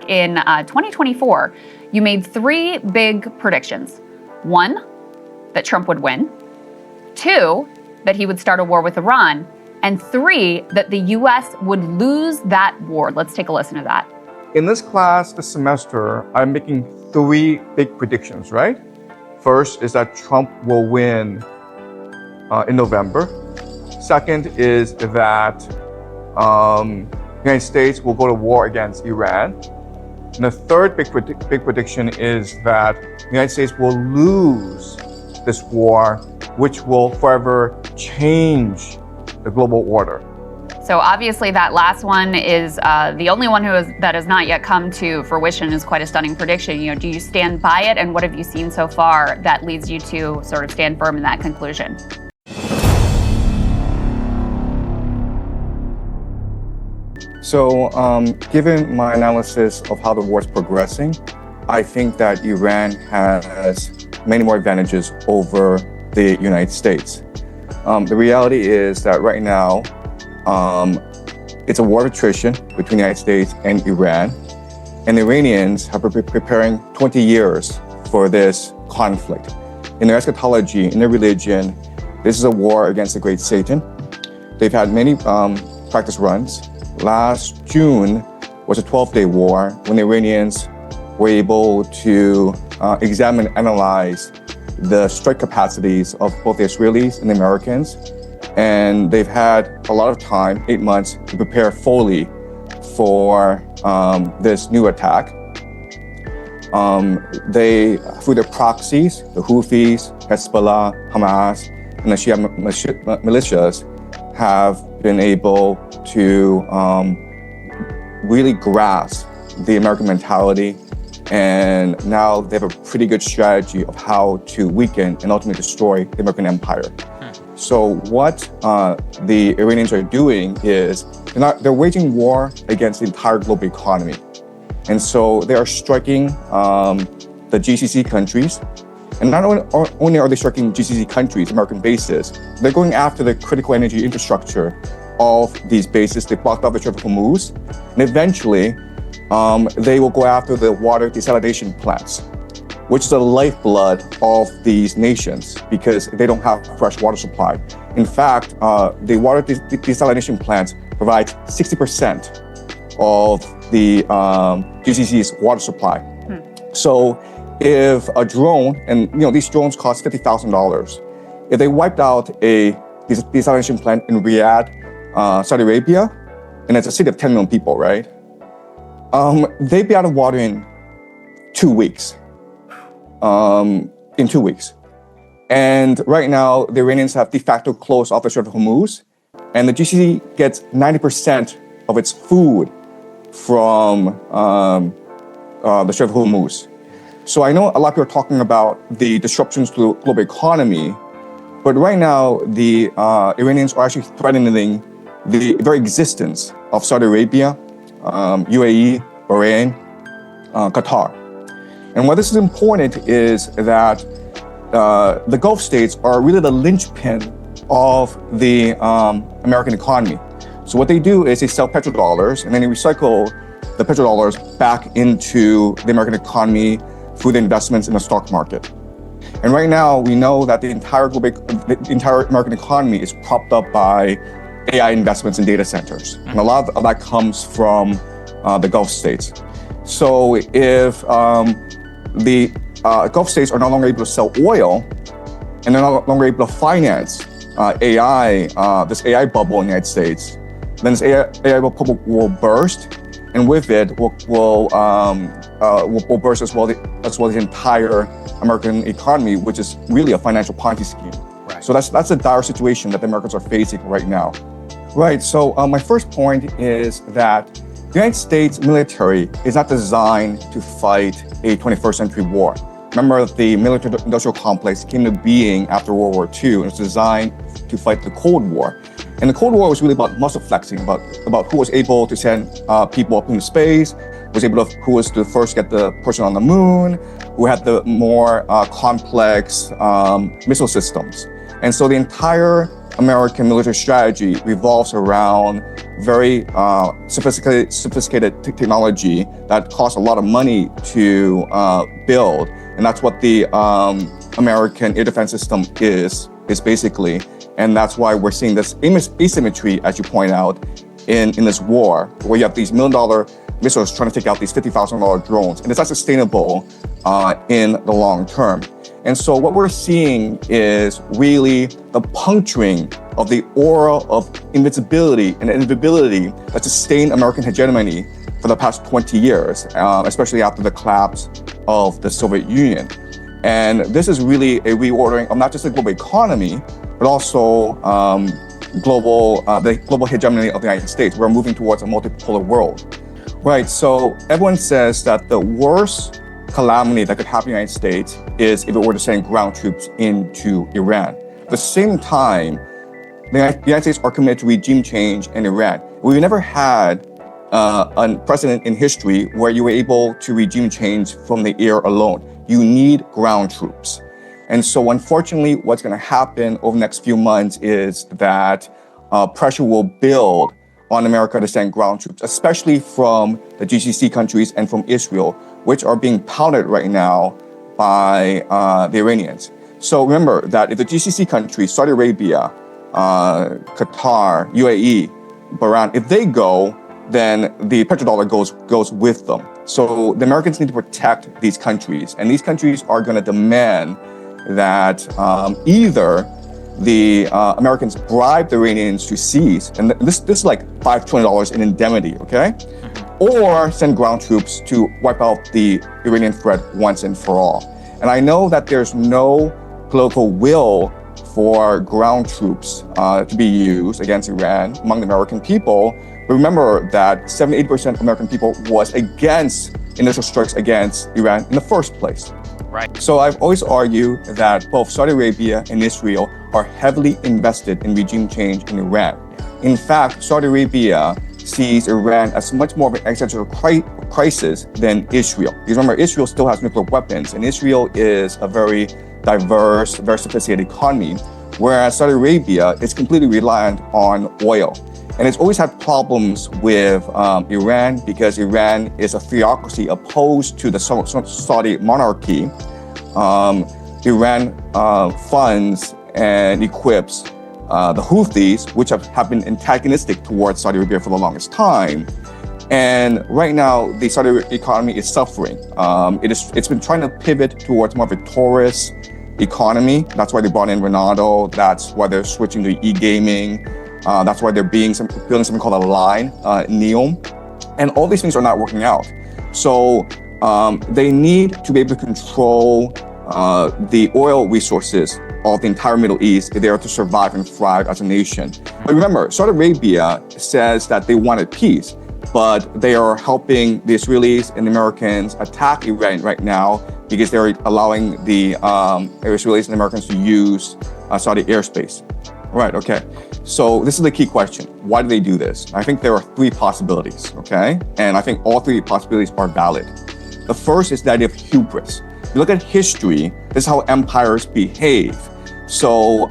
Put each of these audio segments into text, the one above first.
in 2024, you made three big predictions. One, that Trump would win. Two, that he would start a war with Iran. And three, that the US would lose that war. Let's take a listen to that. In this class this semester, I'm making three big predictions, right? First is that Trump will win in November. Second is that the United States will go to war against Iran. And the third big prediction is that the United States will lose this war, which will forever change the global order. So obviously that last one is the only one that has not yet come to fruition. Is quite a stunning prediction. Do you stand by it, and what have you seen so far that leads you to sort of stand firm in that conclusion? So given my analysis of how the war is progressing, I think that Iran has many more advantages over the United States. The reality is that right now, it's a war of attrition between the United States and Iran. And the Iranians have been preparing 20 years for this conflict. In their eschatology, in their religion, this is a war against the great Satan. They've had many practice runs. Last June was a 12-day war when the Iranians were able to examine and analyze the strike capacities of both the Israelis and the Americans. And they've had a lot of time, 8 months, to prepare fully for this new attack. They, through their proxies, the Houthis, Hezbollah, Hamas, and the Shia militias, have been able to really grasp the American mentality. And now they have a pretty good strategy of how to weaken and ultimately destroy the American empire. So what the Iranians are doing is they're waging war against the entire global economy. And so they are striking the GCC countries. And not only are they striking GCC countries, American bases, they're going after the critical energy infrastructure of these bases. They blocked off the Strait of Hormuz. And eventually, they will go after the water desalination plants, which is the lifeblood of these nations because they don't have fresh water supply. In fact, the water desalination plants provide 60% of the GCC's water supply. So if a drone, and these drones cost $50,000, if they wiped out a desalination plant in Riyadh, Saudi Arabia, and it's a city of 10 million people, right? They'd be out of water in 2 weeks. In 2 weeks. And right now, the Iranians have de facto closed off the Strait of Hormuz, and the GCC gets 90% of its food from the Strait of Hormuz. So I know a lot of people are talking about the disruptions to the global economy, but right now, the Iranians are actually threatening the very existence of Saudi Arabia, UAE, Bahrain, Qatar. And why this is important is that the Gulf states are really the linchpin of the American economy. So what they do is they sell petrodollars and then they recycle the petrodollars back into the American economy through the investments in the stock market. And right now we know that the entire American economy is propped up by AI investments in data centers. And a lot of that comes from the Gulf states. So if the Gulf states are no longer able to sell oil, and they're no longer able to finance AI, this AI bubble in the United States, then this AI bubble will burst, and with it will burst as well the entire American economy, which is really a financial Ponzi scheme. Right. So that's a dire situation that the Americans are facing right now. Right. So my first point is that the United States military is not designed to fight a 21st century war. Remember, the military-industrial complex came to being after World War II, and it was designed to fight the Cold War. And the Cold War was really about muscle flexing, about who was able to send people up into space, who was the first to get the person on the moon, who had the more complex missile systems. And so the entire American military strategy revolves around very sophisticated technology that costs a lot of money to build. And that's what the American air defense system is basically. And that's why we're seeing this asymmetry, as you point out, in this war, where you have these $1 million missiles trying to take out these $50,000 drones. And it's not sustainable in the long term. And so what we're seeing is really the puncturing of the aura of invincibility and inevitability that sustained American hegemony for the past 20 years, especially after the collapse of the Soviet Union. And this is really a reordering of not just the global economy, but also the global hegemony of the United States. We're moving towards a multipolar world. Right, so everyone says that the worst calamity that could happen in the United States is if it were to send ground troops into Iran. At the same time, the United States are committed to regime change in Iran. We've never had a precedent in history where you were able to regime change from the air alone. You need ground troops. And so unfortunately, what's going to happen over the next few months is that pressure will build on America to send ground troops, especially from the GCC countries and from Israel, which are being pounded right now by the Iranians. So remember that if the GCC countries, Saudi Arabia, Qatar, UAE, Bahrain, if they go, then the petrodollar goes with them. So the Americans need to protect these countries, and these countries are going to demand that either the Americans bribe the Iranians to cease, and this is like $5 trillion in indemnity, okay? Or send ground troops to wipe out the Iranian threat once and for all. And I know that there's no political will for ground troops to be used against Iran among the American people. But remember that 78% of American people was against initial strikes against Iran in the first place. Right. So I've always argued that both Saudi Arabia and Israel are heavily invested in regime change in Iran. In fact, Saudi Arabia sees Iran as much more of an existential crisis than Israel. Because remember, Israel still has nuclear weapons, and Israel is a very diverse, very sophisticated economy, whereas Saudi Arabia is completely reliant on oil. And it's always had problems with Iran because Iran is a theocracy opposed to the Saudi monarchy. Iran funds and equips the Houthis, which have been antagonistic towards Saudi Arabia for the longest time. And right now, the Saudi economy is suffering. It's been trying to pivot towards more of a tourist economy. That's why they brought in Ronaldo. That's why they're switching to e-gaming. That's why they're building something called a line, NEOM. And all these things are not working out. So they need to be able to control the oil resources of the entire Middle East if they are to survive and thrive as a nation. But remember, Saudi Arabia says that they wanted peace, but they are helping the Israelis and the Americans attack Iran right now because they're allowing the Israelis and Americans to use Saudi airspace. Right, okay. So this is the key question. Why do they do this? I think there are three possibilities, okay? And I think all three possibilities are valid. The first is the idea of hubris. If you look at history, this is how empires behave. So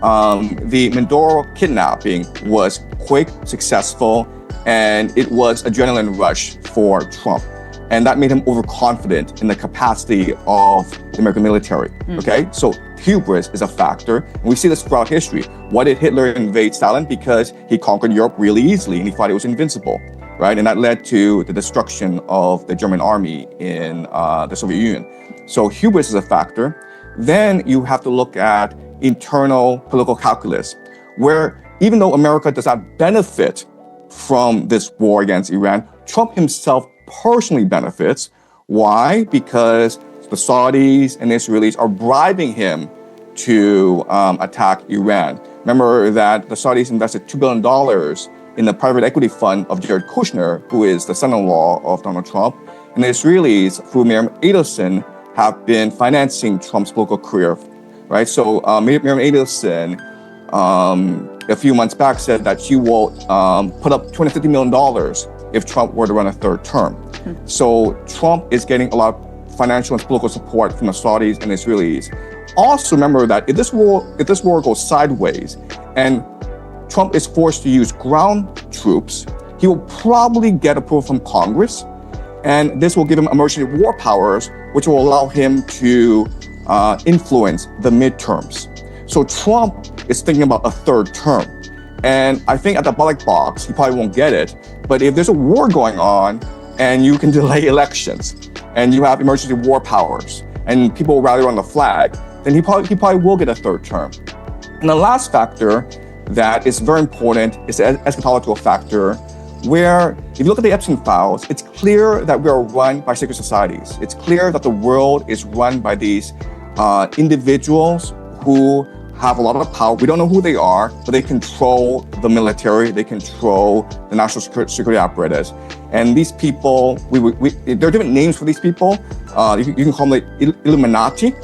the Mindoro kidnapping was quick, successful, and it was adrenaline rush for Trump. And that made him overconfident in the capacity of the American military, okay? So hubris is a factor, and we see this throughout history. Why did Hitler invade Stalin? Because he conquered Europe really easily, and he thought it was invincible, right? And that led to the destruction of the German army in the Soviet Union. So hubris is a factor. Then you have to look at internal political calculus, where even though America does not benefit from this war against Iran, Trump himself personally benefits. Why? Because the Saudis and the Israelis are bribing him to attack Iran. Remember that the Saudis invested $2 billion in the private equity fund of Jared Kushner, who is the son-in-law of Donald Trump. And the Israelis, through Miriam Adelson, have been financing Trump's political career, right? So Miriam Adelson, a few months back, said that she will put up $250 million if Trump were to run a third term. So Trump is getting a lot of financial and political support from the Saudis and Israelis. Also remember that if this war goes sideways and Trump is forced to use ground troops, he will probably get approval from Congress, and this will give him emergency war powers, which will allow him to influence the midterms. So Trump is thinking about a third term. And I think at the ballot box, he probably won't get it. But if there's a war going on and you can delay elections and you have emergency war powers and people rally around the flag, then he probably will get a third term. And the last factor that is very important is the eschatological factor, where if you look at the Epstein files, it's clear that we are run by secret societies. It's clear that the world is run by these individuals who have a lot of power. We don't know who they are, but they control the military, they control the national security apparatus. And these people, there are different names for these people. You can call them the Illuminati.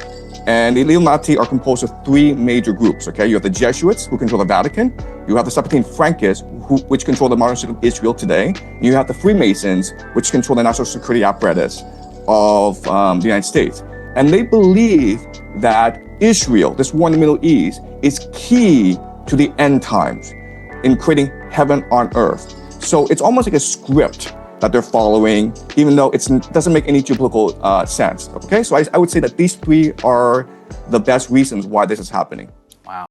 And the Illuminati are composed of three major groups, okay? You have the Jesuits, who control the Vatican. You have the Sephardim Frankists, which control the modern state of Israel today. You have the Freemasons, which control the national security apparatus of the United States. And they believe that Israel, this war in the Middle East, is key to the end times in creating heaven on earth. So it's almost like a script that they're following, even though it doesn't make any geopolitical sense. Okay, so I would say that these three are the best reasons why this is happening.